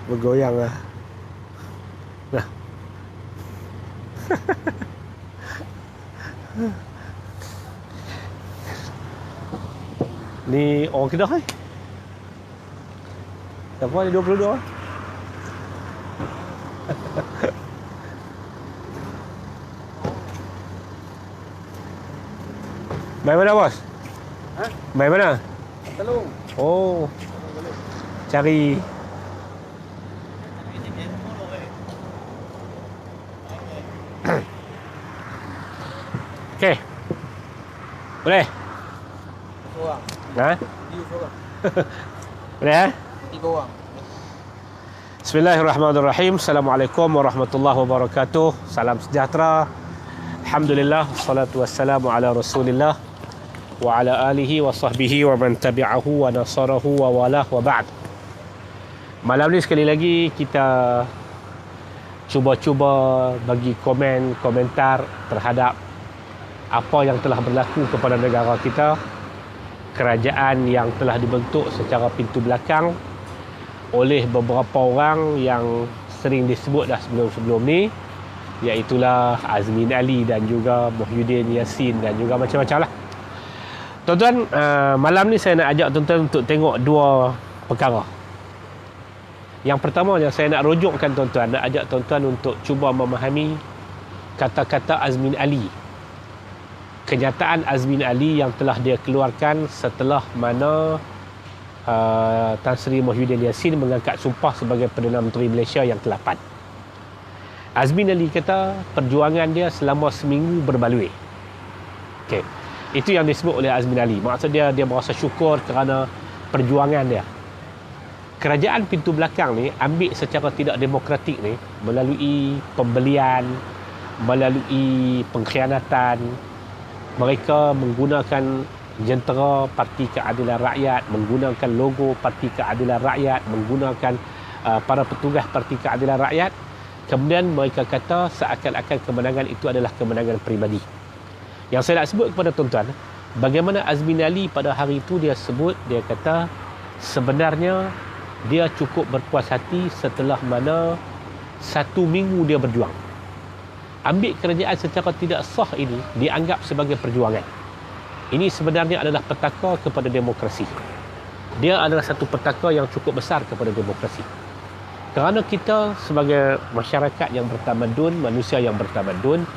Bergoyang lah. Nah. Ni orang Kedah ni. Siapa ni 22? Main mana bos? Ha? Main mana? Telung. Oh. Cari. Okey. Boleh? Seorang. Ha? Dia seorang. Boleh eh? 3 orang. Bismillahirrahmanirrahim. Assalamualaikum warahmatullahi wabarakatuh. Salam sejahtera. Alhamdulillah, wassalatu wassalamu ala Rasulillah wa ala alihi wa sahbihi wa man tabi'ahu wa nasarahu wa walah wa ba'd. Malam ni sekali lagi kita cuba-cuba bagi komentar terhadap apa yang telah berlaku kepada negara kita, kerajaan yang telah dibentuk secara pintu belakang oleh beberapa orang yang sering disebut dah sebelum-sebelum ni, iaitulah Azmin Ali dan juga Muhyiddin Yassin dan juga macam-macam lah. Tuan-tuan, malam ni saya nak ajak tuan-tuan untuk tengok dua perkara. Yang pertama yang saya nak rujukkan tuan-tuan, nak ajak tuan-tuan untuk cuba memahami kata-kata Azmin Ali. Kenyataan Azmin Ali yang telah dia keluarkan setelah mana Tan Sri Muhyiddin Yassin mengangkat sumpah sebagai Perdana Menteri Malaysia yang ke-8. Azmin Ali kata perjuangan dia selama seminggu berbaloi. Okey. Itu yang disebut oleh Azmin Ali. Maksud dia merasa syukur kerana perjuangan dia. Kerajaan pintu belakang ni ambil secara tidak demokratik ni melalui pembelian, melalui pengkhianatan. Mereka menggunakan jentera Parti Keadilan Rakyat, menggunakan logo Parti Keadilan Rakyat, menggunakan para petugas Parti Keadilan Rakyat. Kemudian mereka kata seakan-akan kemenangan itu adalah kemenangan peribadi. Yang saya nak sebut kepada tuan-tuan, bagaimana Azmin Ali pada hari itu dia sebut, dia kata sebenarnya dia cukup berpuas hati setelah mana 1 minggu dia berjuang. Ambil kerajaan secara tidak sah ini dianggap sebagai perjuangan. Ini sebenarnya adalah petaka kepada demokrasi. Dia adalah satu petaka yang cukup besar kepada demokrasi. Kerana kita sebagai masyarakat yang bertamadun, manusia yang bertamadun,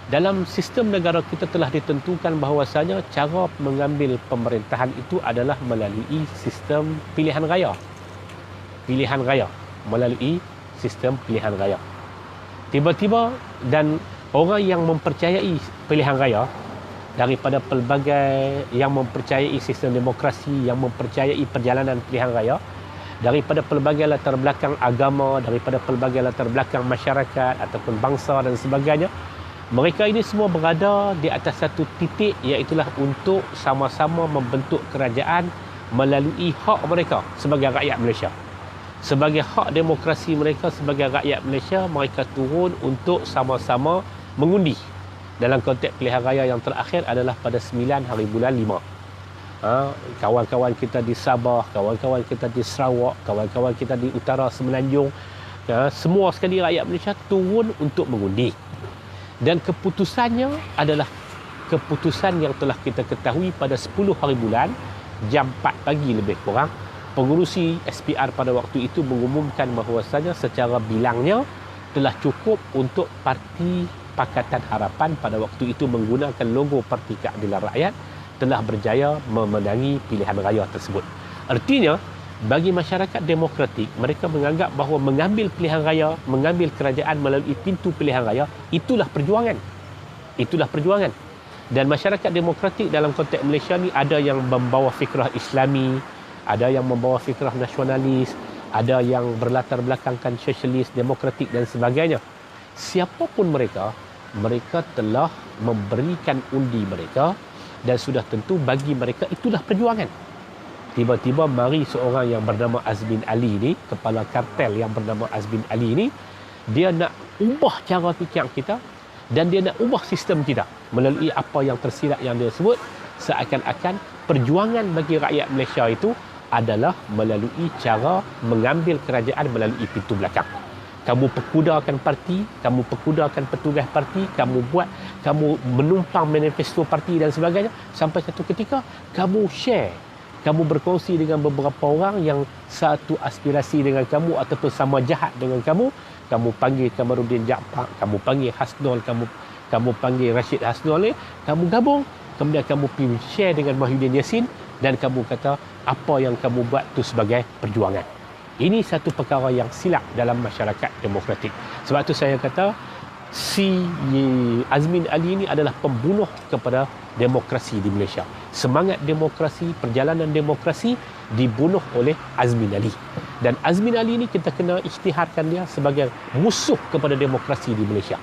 dalam sistem negara kita telah ditentukan bahawasanya cara mengambil pemerintahan itu adalah melalui sistem pilihan raya. Pilihan raya. Melalui sistem pilihan raya. Tiba-tiba dan orang yang mempercayai pilihan raya, daripada pelbagai yang mempercayai sistem demokrasi, yang mempercayai perjalanan pilihan raya, daripada pelbagai latar belakang agama, daripada pelbagai latar belakang masyarakat ataupun bangsa dan sebagainya, mereka ini semua berada di atas satu titik, iaitulah untuk sama-sama membentuk kerajaan melalui hak mereka sebagai rakyat Malaysia. Sebagai hak demokrasi mereka sebagai rakyat Malaysia, mereka turun untuk sama-sama mengundi. Dalam konteks pilihan raya yang terakhir adalah pada 9 hari bulan 5. Kawan-kawan kita di Sabah, kawan-kawan kita di Sarawak, kawan-kawan kita di Utara Semenanjung, semua sekali rakyat Malaysia turun untuk mengundi. Dan keputusannya adalah keputusan yang telah kita ketahui pada 10 hari bulan jam 4 pagi lebih kurang. Pengurusi SPR pada waktu itu mengumumkan bahawasanya secara bilangnya telah cukup untuk Parti Pakatan Harapan pada waktu itu menggunakan logo Parti Keadilan Rakyat telah berjaya memenangi pilihan raya tersebut. Artinya, bagi masyarakat demokratik, mereka menganggap bahawa mengambil pilihan raya, mengambil kerajaan melalui pintu pilihan raya, itulah perjuangan. Itulah perjuangan. Dan masyarakat demokratik dalam konteks Malaysia ni ada yang membawa fikrah Islami, ada yang membawa fikrah nasionalis, ada yang berlatar belakangkan sosialis, demokratik dan sebagainya. Siapapun mereka, mereka telah memberikan undi mereka dan sudah tentu bagi mereka itulah perjuangan. Tiba-tiba mari seorang yang bernama Azmin Ali ni, kepala kartel yang bernama Azmin Ali ni, dia nak ubah cara fikir kita dan dia nak ubah sistem kita melalui apa yang tersirat yang dia sebut, seakan-akan perjuangan bagi rakyat Malaysia itu adalah melalui cara mengambil kerajaan melalui pintu belakang. Kamu perkudakan parti, kamu perkudakan petugas parti, kamu menumpang manifesto parti dan sebagainya, sampai satu ketika kamu share, kamu berkongsi dengan beberapa orang yang satu aspirasi dengan kamu ataupun sama jahat dengan kamu panggil Kamaruddin Jaafar, kamu panggil Hasnul, kamu panggil Rashid Hasnul, kamu gabung, kemudian kamu pergi share dengan Mahyudin Yassin dan kamu kata apa yang kamu buat tu sebagai perjuangan. Ini satu perkara yang silap dalam masyarakat demokratik. Sebab tu saya kata si Azmin Ali ini adalah pembunuh kepada demokrasi di Malaysia. Semangat demokrasi, perjalanan demokrasi dibunuh oleh Azmin Ali. Dan Azmin Ali ini kita kena isytiharkan dia sebagai musuh kepada demokrasi di Malaysia.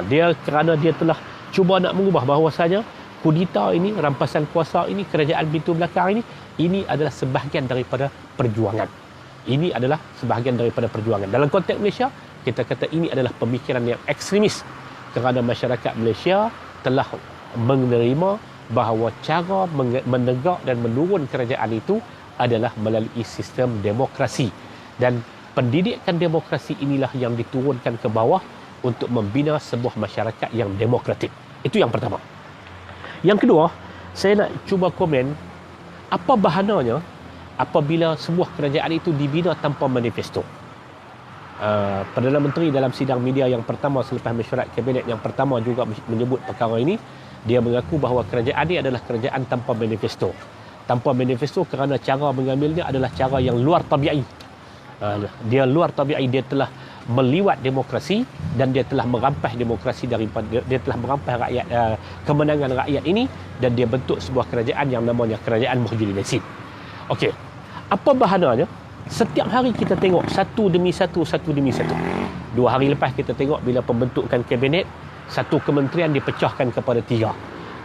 Dia kerana dia telah cuba nak mengubah bahawasanya kudeta ini, rampasan kuasa ini, kerajaan pintu belakang ini adalah sebahagian daripada perjuangan. Ini adalah sebahagian daripada perjuangan. Dalam konteks Malaysia, kita kata ini adalah pemikiran yang ekstremis kerana masyarakat Malaysia telah menerima bahawa cara menegak dan menurun kerajaan itu adalah melalui sistem demokrasi. Dan pendidikan demokrasi inilah yang diturunkan ke bawah untuk membina sebuah masyarakat yang demokratik. Itu yang pertama. Yang kedua, saya nak cuba komen apa bahananya apabila sebuah kerajaan itu dibina tanpa manifesto. Perdana Menteri dalam sidang media yang pertama selepas mesyuarat kabinet yang pertama juga menyebut perkara ini. Dia mengaku bahawa kerajaan ini adalah kerajaan tanpa manifesto. Tanpa manifesto kerana cara mengambilnya adalah cara yang luar tabi'i. Dia luar tabi'i, dia telah meliwat demokrasi dan dia telah merampas demokrasi daripada, dia telah merampas rakyat, kemenangan rakyat ini, dan dia bentuk sebuah kerajaan yang namanya kerajaan Muhyiddin Yassin. Okey. Apa bahananya? Setiap hari kita tengok satu demi satu. 2 hari lepas kita tengok bila pembentukan kabinet, satu kementerian dipecahkan kepada 3.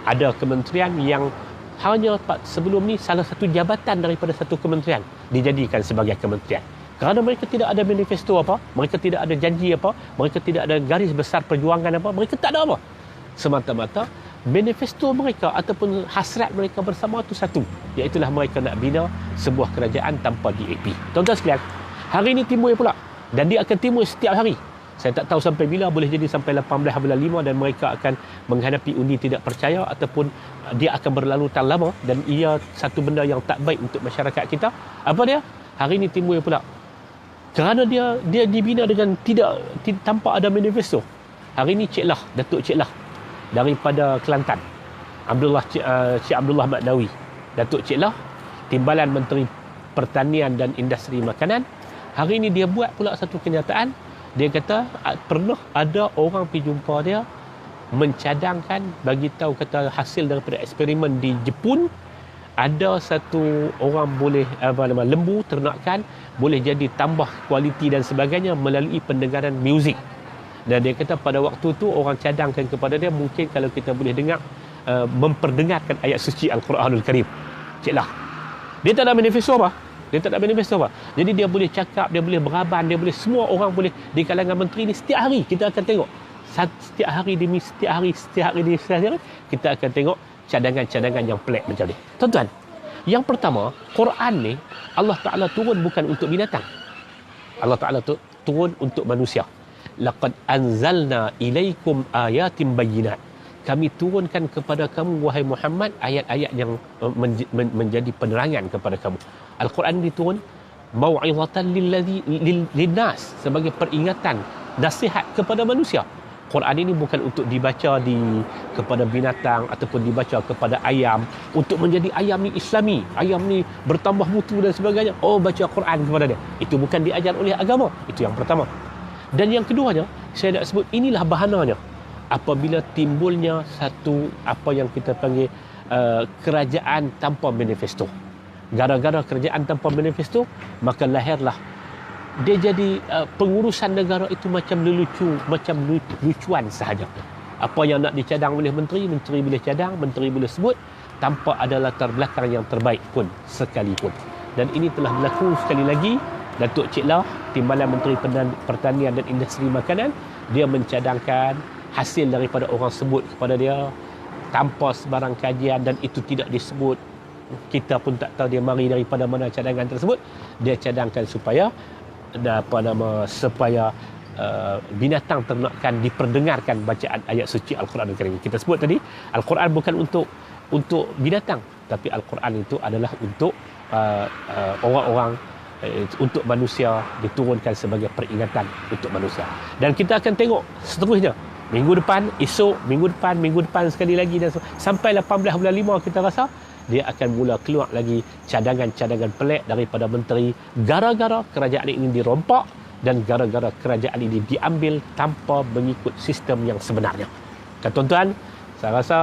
Ada kementerian yang hanya sebelum ni salah satu jabatan daripada satu kementerian dijadikan sebagai kementerian. Kerana mereka tidak ada manifesto apa, mereka tidak ada janji apa, mereka tidak ada garis besar perjuangan apa, mereka tak ada apa. Semata-mata manifesto mereka ataupun hasrat mereka bersama itu satu, iaitu mereka nak bina sebuah kerajaan tanpa DAP. Tuan-tuan sekalian, hari ini timbul pula, dan dia akan timbul setiap hari. Saya tak tahu sampai bila, boleh jadi sampai 18 bulan 5 dan mereka akan menghadapi undi tidak percaya ataupun dia akan berlalu tak lama, dan ia satu benda yang tak baik untuk masyarakat kita. Apa dia? Hari ini timbul pula. Kerana dia dibina dengan tanpa ada manifesto. Hari ini Datuk Cik Lah daripada Kelantan, Cik Abdullah Maknawi, Datuk Cik Lah, Timbalan Menteri Pertanian dan Industri Makanan, hari ini dia buat pula satu kenyataan. Dia kata pernah ada orang pergi jumpa dia mencadangkan, bagi tahu kata hasil daripada eksperimen di Jepun, ada satu orang boleh lembu ternakan boleh jadi tambah kualiti dan sebagainya melalui pendengaran muzik. Dan dia kata pada waktu tu orang cadangkan kepada dia, mungkin kalau kita boleh dengar memperdengarkan ayat suci Al-Quranul Karim. Cik Lah, dia tak ada manifesto apa. Jadi dia boleh cakap, dia boleh beraban, dia boleh, semua orang boleh di kalangan menteri ni. Setiap hari kita akan tengok, setiap hari kita akan tengok cadangan-cadangan yang pelik macam ni. Tuan-tuan, yang pertama, Quran ni Allah Ta'ala turun bukan untuk binatang. Allah Ta'ala turun untuk manusia. Laqad anzalna ilaikum ayatin bayyinat. Kami turunkan kepada kamu wahai Muhammad ayat-ayat yang menjadi penerangan kepada kamu. Al-Quran diturun mau'izatan linnas, sebagai peringatan, nasihat kepada manusia. Quran ini bukan untuk dibaca kepada binatang ataupun dibaca kepada ayam untuk menjadi ayam ni Islami, ayam ni bertambah mutu dan sebagainya. Oh, baca Quran kepada dia. Itu bukan diajar oleh agama. Itu yang pertama. Dan yang keduanya, saya nak sebut inilah bahananya. Apabila timbulnya satu apa yang kita panggil kerajaan tanpa manifesto. Gara-gara kerajaan tanpa manifesto, maka lahirlah dia jadi pengurusan negara itu macam lucuan sahaja. Apa yang nak dicadang oleh menteri boleh cadang, menteri boleh sebut tanpa ada latar belakang yang terbaik pun sekalipun. Dan ini telah berlaku sekali lagi. Datuk Cik Lah, Timbalan Menteri Pertanian dan Industri Makanan, dia mencadangkan hasil daripada orang sebut kepada dia tanpa sebarang kajian, dan itu tidak disebut kita pun tak tahu dia mari daripada mana cadangan tersebut. Dia cadangkan supaya supaya binatang ternakan diperdengarkan bacaan ayat suci Al-Quran Al-Karim. Kita sebut tadi, Al-Quran bukan untuk binatang, tapi Al-Quran itu adalah untuk orang-orang, untuk manusia, diturunkan sebagai peringatan untuk manusia. Dan kita akan tengok seterusnya, minggu depan, esok, minggu depan sekali lagi, dan sampai 18 bulan 5 kita rasa dia akan mula keluar lagi cadangan-cadangan pelik daripada menteri, gara-gara kerajaan ini dirompak dan gara-gara kerajaan ini diambil tanpa mengikut sistem yang sebenarnya. Kan tuan-tuan, saya rasa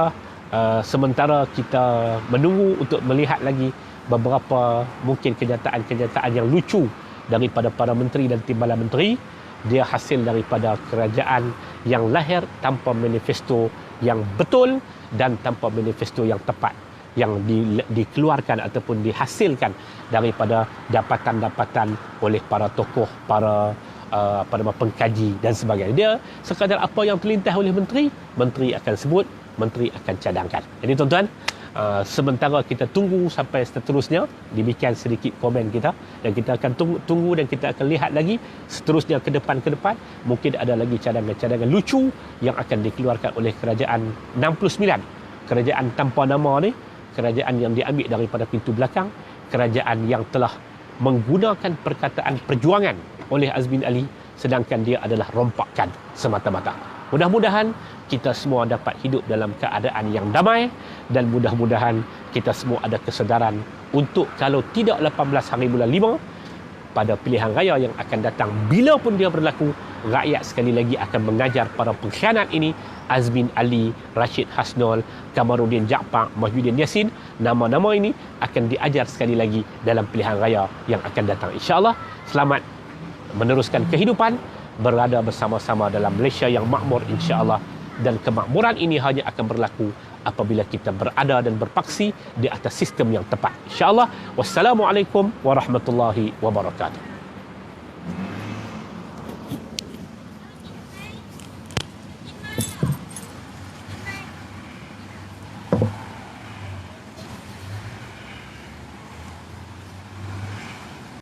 sementara kita menunggu untuk melihat lagi beberapa mungkin kenyataan-kenyataan yang lucu daripada para menteri dan timbalan menteri, dia hasil daripada kerajaan yang lahir tanpa manifesto yang betul dan tanpa manifesto yang tepat, yang dikeluarkan ataupun dihasilkan daripada dapatan-dapatan oleh para tokoh, para pengkaji dan sebagainya. Dia sekadar apa yang terlintas oleh menteri akan sebut, menteri akan cadangkan. Jadi tuan-tuan, sementara kita tunggu sampai seterusnya, demikian sedikit komen kita, dan kita akan tunggu dan kita akan lihat lagi seterusnya ke depan, mungkin ada lagi cadangan-cadangan lucu yang akan dikeluarkan oleh kerajaan 69, kerajaan tanpa nama ni, kerajaan yang diambil daripada pintu belakang, kerajaan yang telah menggunakan perkataan perjuangan oleh Azmin Ali, sedangkan dia adalah rompakan semata-mata. Mudah-mudahan kita semua dapat hidup dalam keadaan yang damai, dan mudah-mudahan kita semua ada kesedaran untuk kalau tidak 18 hari bulan 5, pada pilihan raya yang akan datang, bila pun dia berlaku, rakyat sekali lagi akan mengajar para pengkhianat ini, Azmin Ali, Rashid Hasnul, Kamaruddin Jaafar, Mahyudin Yassin, nama-nama ini akan diajar sekali lagi dalam pilihan raya yang akan datang. InsyaAllah, selamat meneruskan kehidupan, berada bersama-sama dalam Malaysia yang makmur insya-Allah, dan kemakmuran ini hanya akan berlaku apabila kita berada dan berpaksi di atas sistem yang tepat. InsyaAllah. Wassalamualaikum warahmatullahi wabarakatuh.